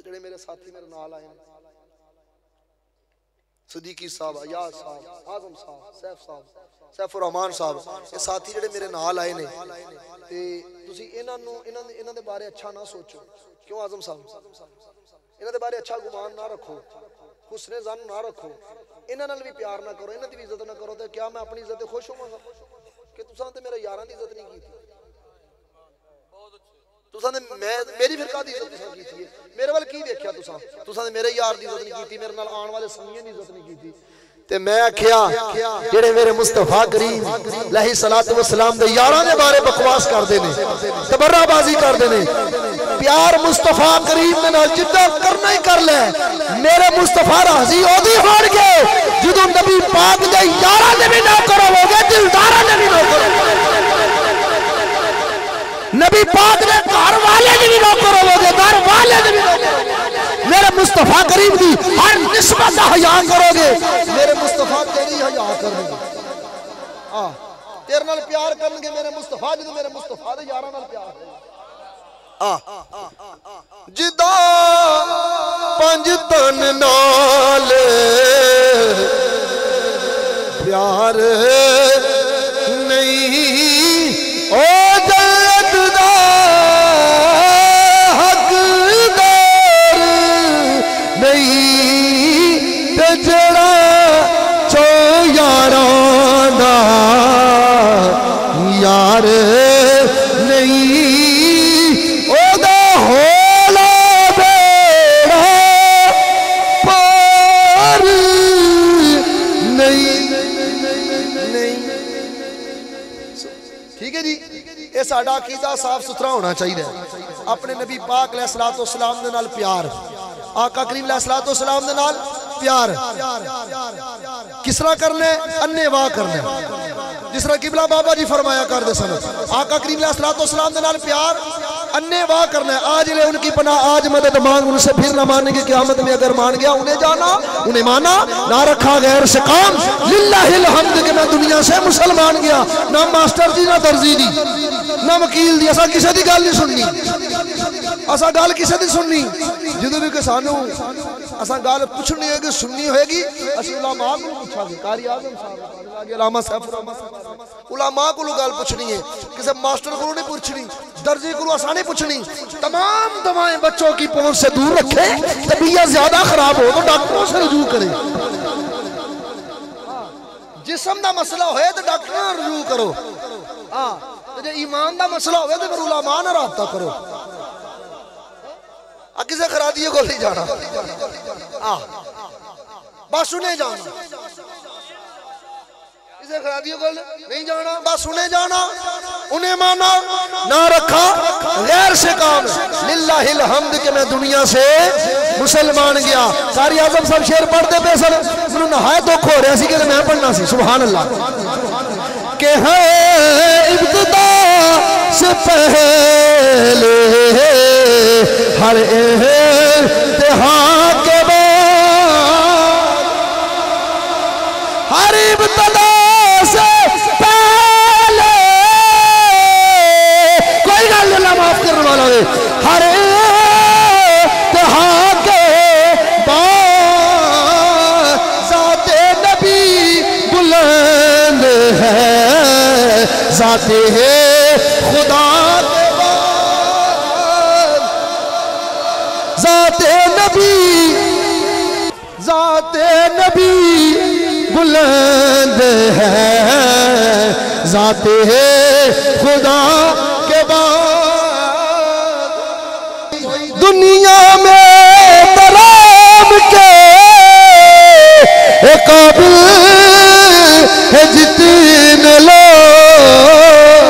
جڑے میرے ساتھی میرے نال آئے ہیں صدیقی صاحب، ایاز صاحب، اعظم صاحب، سیف صاحب، سیف الرحمان صاحب، یہ ساتھی جڑے میرے نال آئے نے تے تسی انہاں دے بارے اچھا نہ سوچو، کیوں اعظم صاحب انہاں دے بارے اچھا گمان نہ رکھو، حسن ظن نہ رکھو، انہاں نال بھی پیار نہ کرو، انہاں دی بھی عزت نہ کرو، تے کیا میں اپنی عزت تے خوش ہوواں گا کہ تساں تے میرے یاراں دی عزت نہیں کیتی، تساں تے میری فرقہ دی عزت تساں کیتی ہے، میرے ول کی ویکھیا تساں تے میرے یار دی عزت نہیں کیتی، میرے نال آن والے سنگیاں دی عزت نہیں کیتی، تے میں آکھیا جڑے میرے مصطفیٰ کریم علیہ الصلوۃ والسلام دے یاراں دے بارے بکواس کردے نے، تبرہ بازی کردے نے، پیار مصطفیٰ کریم دے نال جدہ کرنا ہی کر لے، میرے مصطفیٰ راضی اودی ہون گے جدوں نبی پاک دے یاراں دے بھی نہ کرو گے، دلداراں دے بھی نہ کرو گے، نبی پاک دے گھر والے دی بھی نہ کرو گے، گھر والے دی بھی نہ کرو گے، میرے مصطفیٰ کریم دی ہر نسبت حیا کرو گے، میرے مصطفیٰ تیری حیا کریں گے، تیرے نال پیار کرن گے میرے مصطفیٰ، جدوں میرے مصطفیٰ دے یاراں نال پیار کریں جدا پنج تن نال پیار نہیں، او جنت دا حقدار نہیں، تے جڑا چو یاراں دا یار نہیں، ساڈا عقیدہ صاف ستھرا ہونا چاہیے، اپنے نبی پاک علیہ الصلوۃ والسلام دے نال پیار، آقا کریم علیہ الصلوۃ والسلام دے نال پیار کس طرح کرنے؟ انے واہ کرنے، جس طرح قبلہ بابا جی فرمایا کر دے سن، آقا کریم علیہ الصلوۃ والسلام دے نال پیار انے واہ کرنا ہے، آج لے ان کی پناہ، آج مدد مانگ، ان سے پھر نہ مانیں گے، قیامت میں اگر مان گیا انہیں جانا، انہیں مانا، نہ رکھا غیر سے کام، للہ الحمد کہ میں دنیا سے مسلمان گیا، نہ ماسٹر دی نہ درزی دی نہ وکیل دی، اسا کسے دی گل نہیں سننی، اسا گل کسے دی سننی، جدوں بھی کسانوں اسا گل پوچھنی ہے کہ سننی ہوئے گی، اسی علماء کو پوچھا گے، قاری اعظم صاحب علامہ سیف الرحمان صاحب، علماء کو گل پوچھنی ہے، کسی ماسٹر کو نہیں پوچھنی، درزی کو اسا نہیں پوچھنی، تمام دوائیں بچوں کی پہنچ سے دور رکھے، طبیعت زیادہ خراب ہو تو ڈاکٹروں سے رجوع کرے، جسم دا مسئلہ ہوئے تو ڈاکٹروں سے رجوع کرو، جو ایمان دا مسئلہ ہوئے تو پھر علماء نہ رابطہ کرو، کسے خرادیے کو نہیں جانا، بس انہیں جانا، کسے خرادیے کو نہیں جانا، بس انہیں جانا، انہیں مانا، نہ رکھا غیر سے کام، للہ الحمد کہ میں دنیا سے مسلمان گیا، قاری اعظم صاحب شعر پڑھتے پہ سر انہوں نہایت دکھ ہو رہا سی کہ میں پڑھنا سی، سبحان اللہ، کہ ہے ابتدا سے پہلے ہر امتحان کے بعد، ہر ابتدا سے پہلے، کوئی گل اللہ معاف کرنے والا ہے، ہر امتحان کے بعد ذات نبی بلند ہے، ذات خدا کے بعد ذات نبی بلند ہے، ذات خدا کے بعد، دنیا میں ترام کے قابل ہے جتنے لوگ،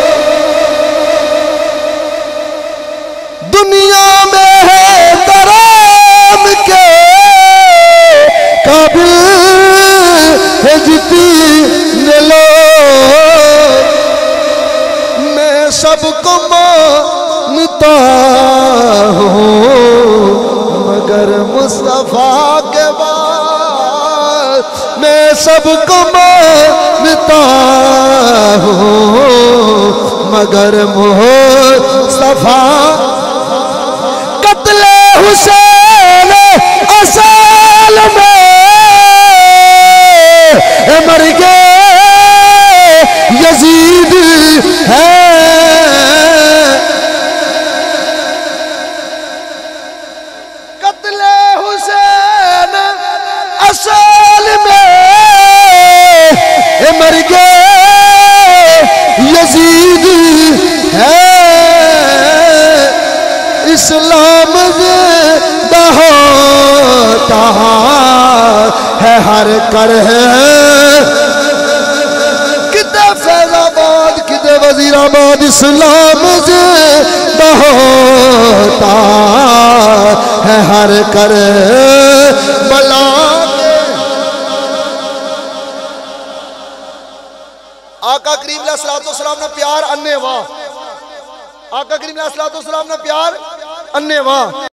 دنیا میں ہے ترام کے قابل ہے جتنے لوگ، میں سب کو مانتا ہوں مگر مصطفیٰ کے بعد، میں سب کو مانتا ہوں مگر مصطفیٰ، قتل حسین مر گئے یزید ہے اسلام زندہ ہوتا ہے ہر کر کتے فیض آباد کتے وزیر آباد اسلام زندہ ہوتا ہے ہر کر بلا آقا کریم علیہ السلام نے پیار انے واہ آقا کریم علیہ السلام نے پیار انے واہ